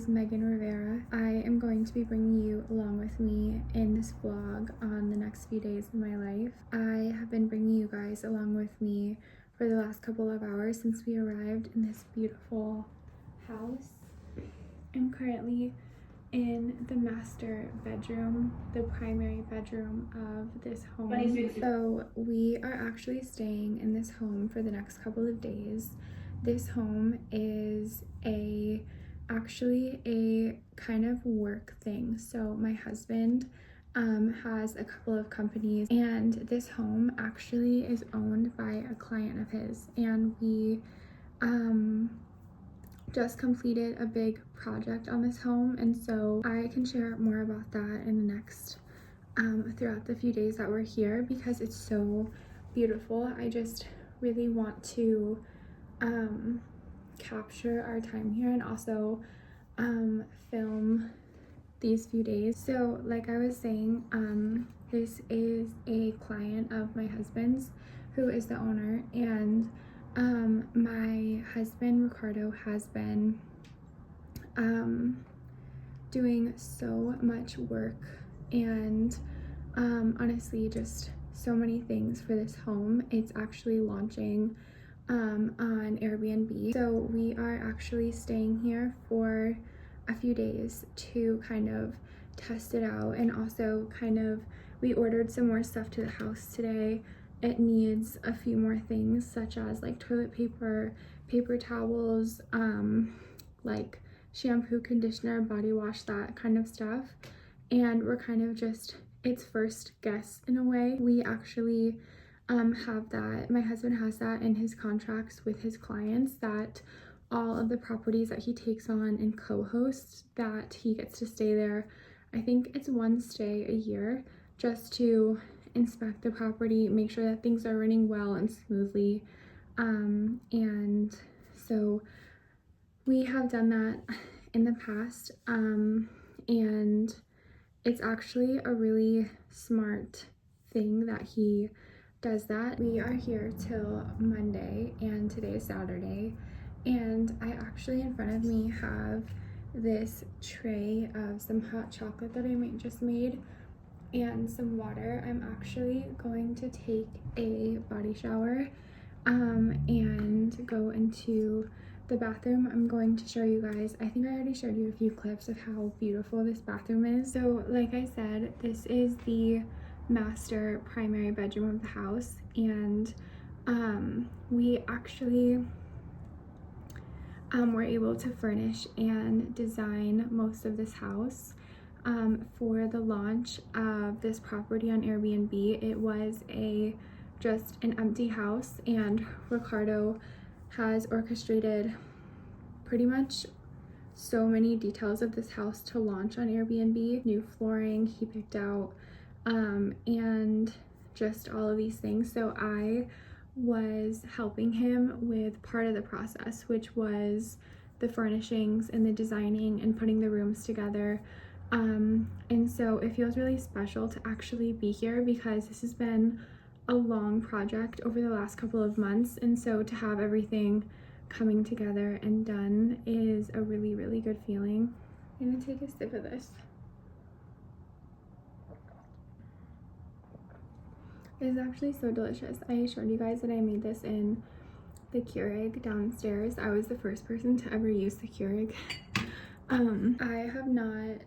is Megan Rivera. I am going to be bringing you along with me in this vlog on the next few days of my life. I have been bringing you guys along with me for the last couple of hours since we arrived in this beautiful house. I'm currently in the master bedroom, the primary bedroom of this home. So we are actually staying in this home for the next couple of days. This home is actually a kind of work thing. So my husband has a couple of companies, and this home actually is owned by a client of his, and we just completed a big project on this home, and so I can share more about that in the next throughout the few days that we're here because it's so beautiful. I just really want to capture our time here and also film these few days. So like I was saying, this is a client of my husband's who is the owner, and my husband Ricardo has been doing so much work and honestly just so many things for this home. It's actually launching on Airbnb, so we are actually staying here for a few days to kind of test it out, and also we ordered some more stuff to the house today. It needs a few more things such as like toilet paper, paper towels, like shampoo, conditioner, body wash, that kind of stuff. And we're kind of just its first guest in a way. We actually have that, my husband has that in his contracts with his clients, that all of the properties that he takes on and co-hosts, that he gets to stay there. I think it's one stay a year just to inspect the property, make sure that things are running well and smoothly. And so we have done that in the past, and it's actually a really smart thing that he does that. We are here till Monday, and today is Saturday, and I actually in front of me have this tray of some hot chocolate that I just made and some water. I'm actually going to take a body shower and go into the bathroom. I'm going to show you guys, I think I already showed you a few clips of how beautiful this bathroom is. So like I said, this is the master primary bedroom of the house, and we actually were able to furnish and design most of this house for the launch of this property on Airbnb. It was just an empty house, and Ricardo has orchestrated pretty much so many details of this house to launch on Airbnb. New flooring he picked out, and just all of these things. So I was helping him with part of the process, which was the furnishings and the designing and putting the rooms together. And so it feels really special to actually be here because this has been a long project over the last couple of months, and so to have everything coming together and done is a really, really good feeling. I'm gonna take a sip of this. It's actually so delicious. I showed you guys that I made this in the Keurig downstairs. I was the first person to ever use the Keurig. I have not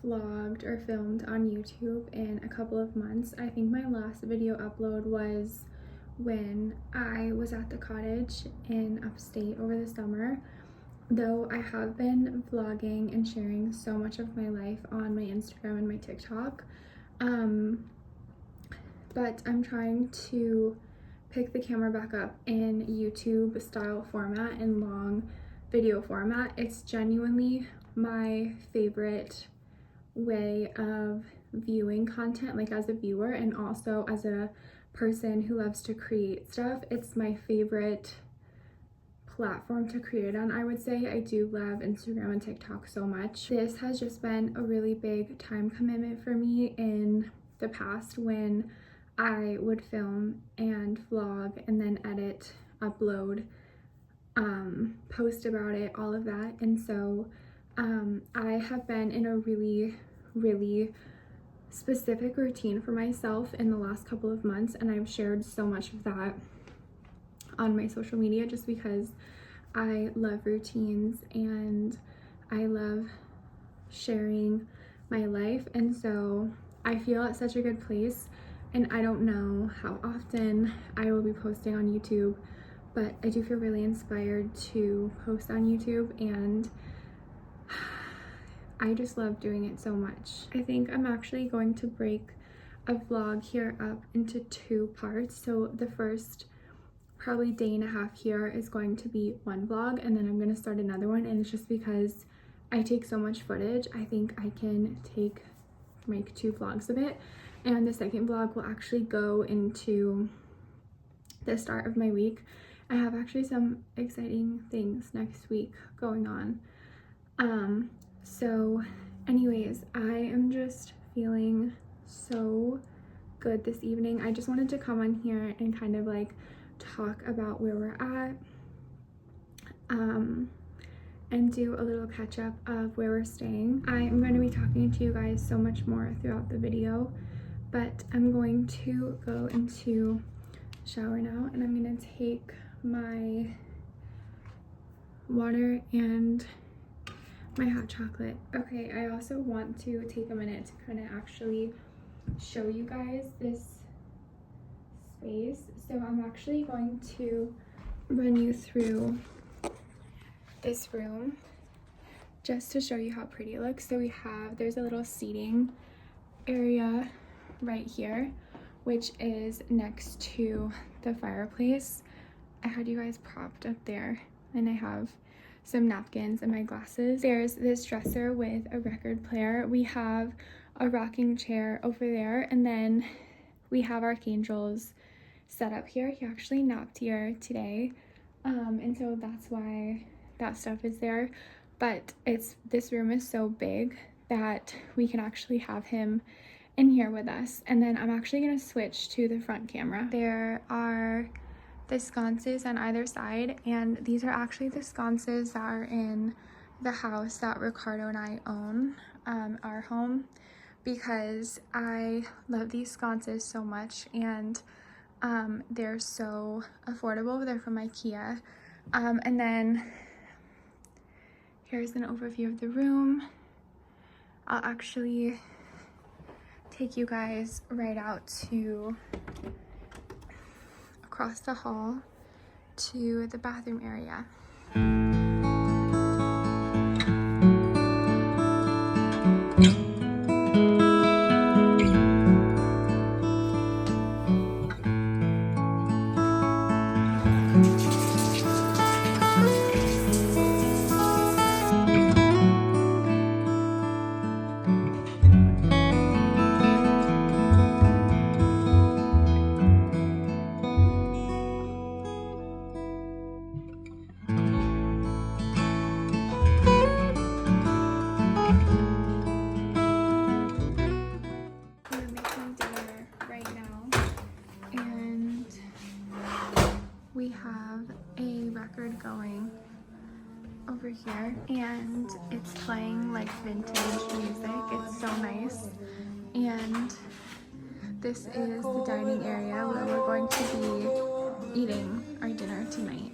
vlogged or filmed on YouTube in a couple of months. I think my last video upload was when I was at the cottage in upstate over the summer, though I have been vlogging and sharing so much of my life on my Instagram and my TikTok. But I'm trying to pick the camera back up in YouTube style format and long video format. It's genuinely my favorite way of viewing content, like as a viewer and also as a person who loves to create stuff. It's my favorite platform to create on, I would say. I do love Instagram and TikTok so much. This has just been a really big time commitment for me in the past, when I would film and vlog and then edit, upload, post about it, all of that. And so I have been in a really specific routine for myself in the last couple of months, and I've shared so much of that on my social media just because I love routines and I love sharing my life, and so I feel at such a good place. And I don't know how often I will be posting on YouTube, but I do feel really inspired to post on YouTube, and I just love doing it so much. I think I'm actually going to break a vlog here up into 2 parts. So the first probably day and a half here is going to be one vlog, and then I'm going to start another one, and it's just because I take so much footage. I think I can make 2 vlogs of it, and the second vlog will actually go into the start of my week. I have actually some exciting things next week going on. So anyways, I am just feeling so good this evening. I just wanted to come on here and kind of like talk about where we're at, and do a little catch up of where we're staying. I am going to be talking to you guys so much more throughout the video, but I'm going to go into the shower now, and I'm going to take my water and my hot chocolate. Okay, I also want to take a minute to kind of actually show you guys this space. So I'm actually going to run you through this room just to show you how pretty it looks. So there's a little seating area right here, which is next to the fireplace. I had you guys propped up there, and I have some napkins and my glasses. There's this dresser with a record player. We have a rocking chair over there, and then we have Archangel's set up here. He actually napped here today, and so that's why that stuff is there. But this room is so big that we can actually have him in here with us. And then I'm actually gonna switch to the front camera. There are the sconces on either side, and these are actually the sconces that are in the house that Ricardo and I own, our home, because I love these sconces so much, and they're so affordable. They're from IKEA. And then here's an overview of the room. I'll actually take you guys right out to across the hall to the bathroom area. We have a record going over here, and it's playing like vintage music. It's so nice. And this is the dining area where we're going to be eating our dinner tonight.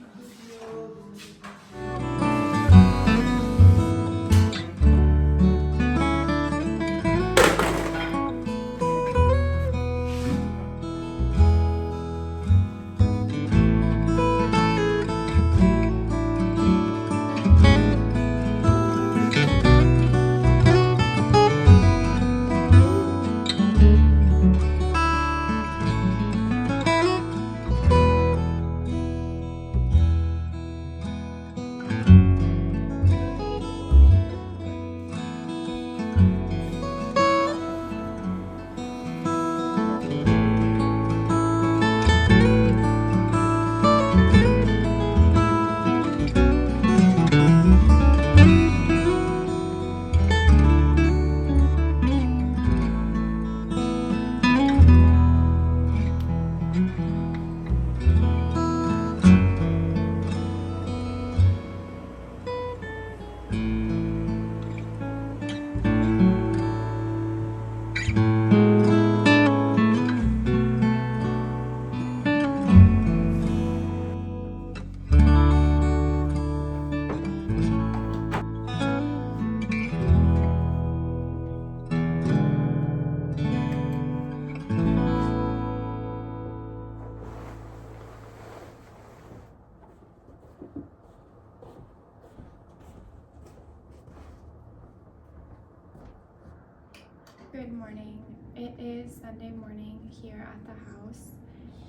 Good morning. It is Sunday morning here at the house,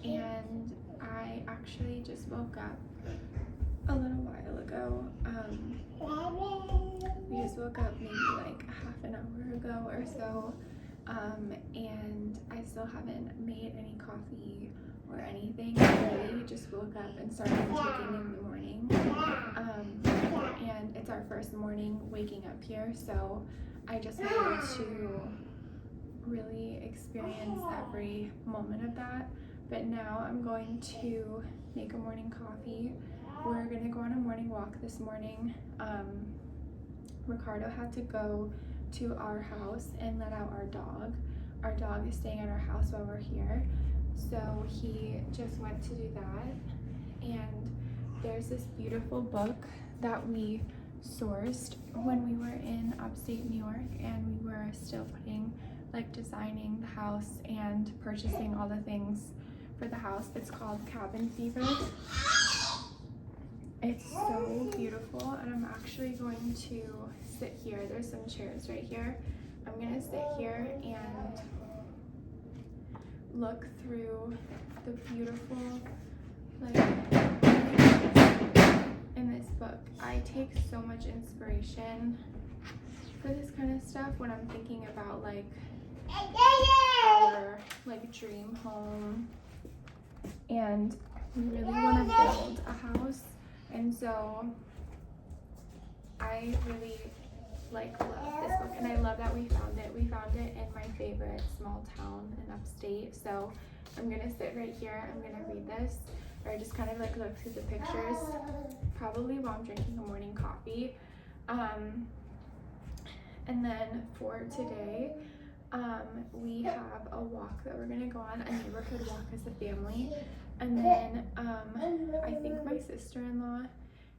and I actually just woke up a little while ago. We just woke up maybe like half an hour ago or so, and I still haven't made any coffee or anything. I really just woke up and started taking in the morning, and it's our first morning waking up here, so I just wanted to really experience every moment of that. But now I'm going to make a morning coffee. We're gonna go on a morning walk this morning. Ricardo had to go to our house and let out our dog. Our dog is staying at our house while we're here, so he just went to do that. And there's this beautiful book that we sourced when we were in upstate New York, and we were still designing the house and purchasing all the things for the house. It's called Cabin Fever. It's so beautiful, and I'm actually going to sit here. There's some chairs right here. I'm gonna sit here and look through the beautiful in this book. I take so much inspiration for this kind of stuff when I'm thinking about our dream home, and we really want to build a house, and so I really love this book, and I love that we found it. We found it in my favorite small town in upstate, so I'm gonna sit right here. I'm gonna read this, or just kind of look through the pictures, probably while I'm drinking a morning coffee. And then for today, we have a walk that we're gonna go on, a neighborhood walk as a family. And then I think my sister-in-law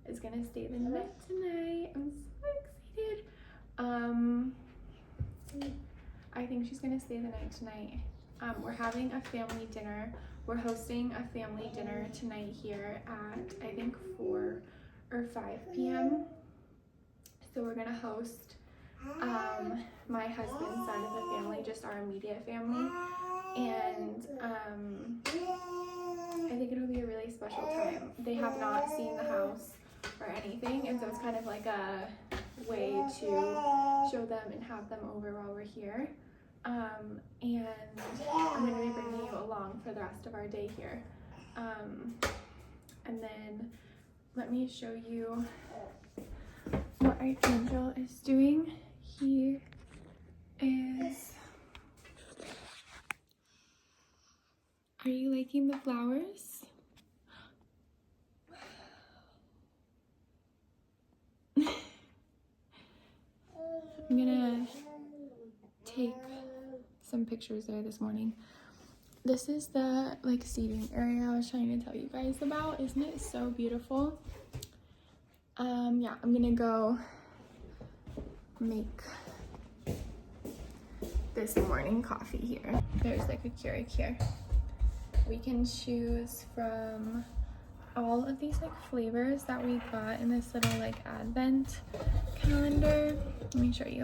is gonna stay the night tonight. I'm so excited. I think she's gonna stay the night tonight. We're having a family dinner. We're hosting a family dinner tonight here at, I think, 4 or 5 p.m. So we're gonna host my husband's side of the family, just our immediate family, and I think it'll be a really special time. They have not seen the house or anything, and so it's kind of like a way to show them and have them over while we're here. And I'm going to be bringing you along for the rest of our day here. And then let me show you what Archangel is doing. He is... Are you liking the flowers? I'm gonna take some pictures there this morning. This is the seating area I was trying to tell you guys about. Isn't it so beautiful? Yeah, I'm gonna go make this morning coffee here. There's a Keurig here. We can choose from all of these flavors that we got in this little advent calendar. Let me show you.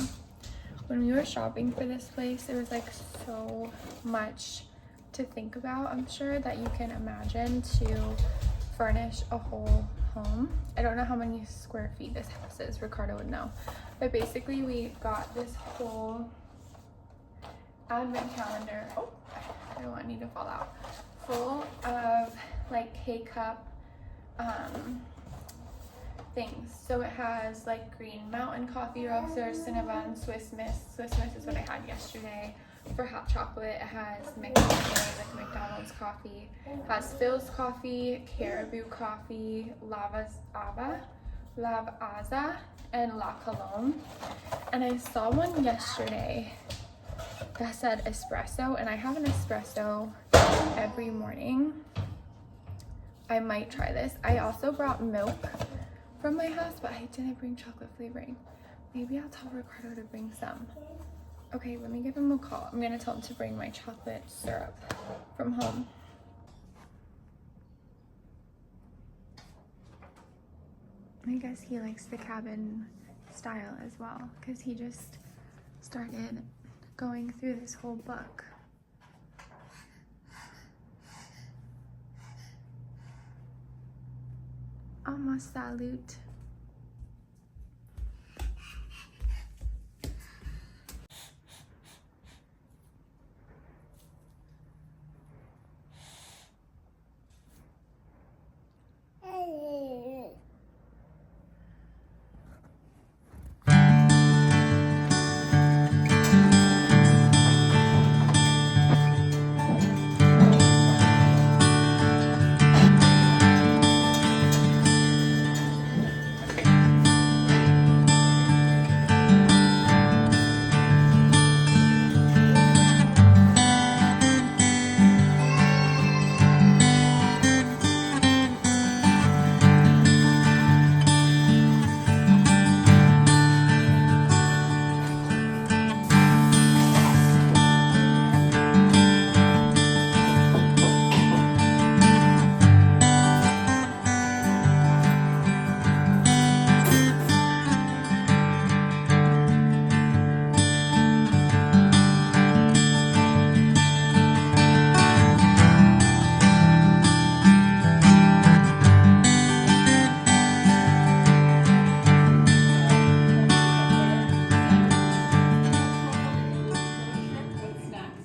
When we were shopping for this place, there was so much to think about, I'm sure, that you can imagine to furnish a whole home. I don't know how many square feet this house is. Ricardo would know. But basically we got this whole advent calendar. Oh, I don't want any to fall out. Full of K-cup things. So it has Green Mountain Coffee Roaster, Cinnabon, Swiss Miss. Swiss Miss is what I had yesterday. For hot chocolate, it has McDonald's coffee. It has Phil's coffee, Caribou coffee, Lavazza, and La Colombe. And I saw one yesterday that said espresso, and I have an espresso every morning. I might try this. I also brought milk from my house, but I didn't bring chocolate flavoring. Maybe I'll tell Ricardo to bring some. Okay, let me give him a call. I'm gonna tell him to bring my chocolate syrup from home. I guess he likes the cabin style as well, because he just started going through this whole book. Almost salute.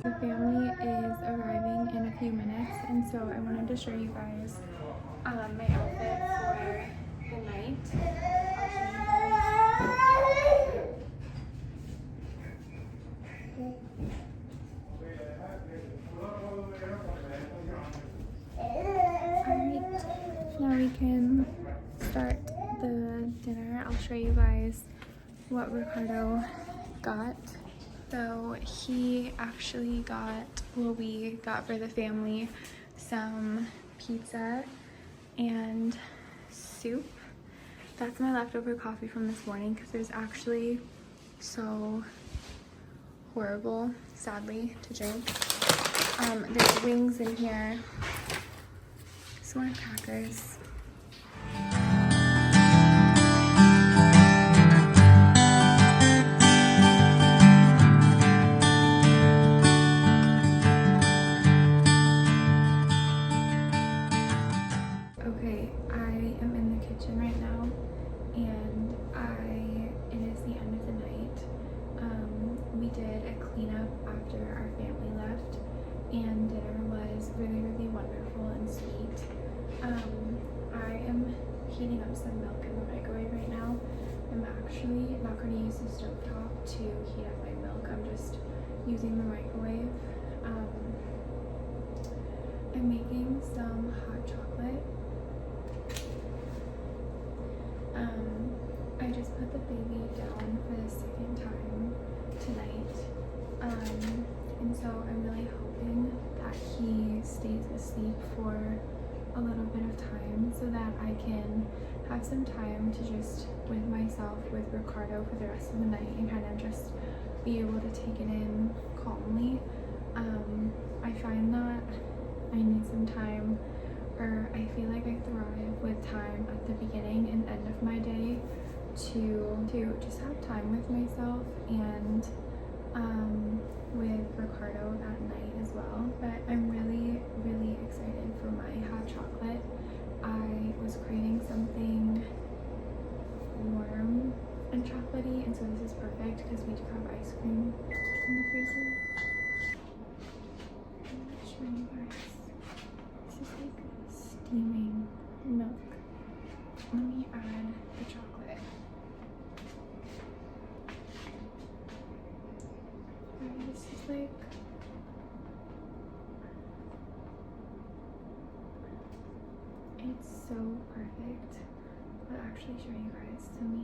The family is arriving in a few minutes, and so I wanted to show you guys my outfit for the night. Alright, now we can start the dinner. I'll show you guys what Ricardo got. So he actually got, well, we got for the family some pizza and soup. That's my leftover coffee from this morning because it was actually so horrible, sadly, to drink. There's wings in here, some more crackers. Okay, I am in the kitchen right now, and it is the end of the night. We did a cleanup after our family left, and dinner was really, really wonderful and sweet. I am heating up some milk in the microwave right now. I'm actually not going to use the stovetop to heat up my milk. I'm just using the microwave. I'm making some hot chocolate. I just put the baby down for the second time tonight, and so I'm really hoping that he stays asleep for a little bit of time so that I can have some time to just with myself, with Ricardo for the rest of the night, and kind of just be able to take it in calmly. I find that I need some time, or I feel like I thrive with time at the beginning and end of my day to just have time with myself and with Ricardo at night as well. But I'm really, really excited for my hot chocolate. I was craving something warm and chocolatey, and so this is perfect because we do have ice cream in the freezer. I'm not sure you guys. This is like steaming milk. Let me add the chocolate. This is like it's so perfect. I'll actually show you guys. To me,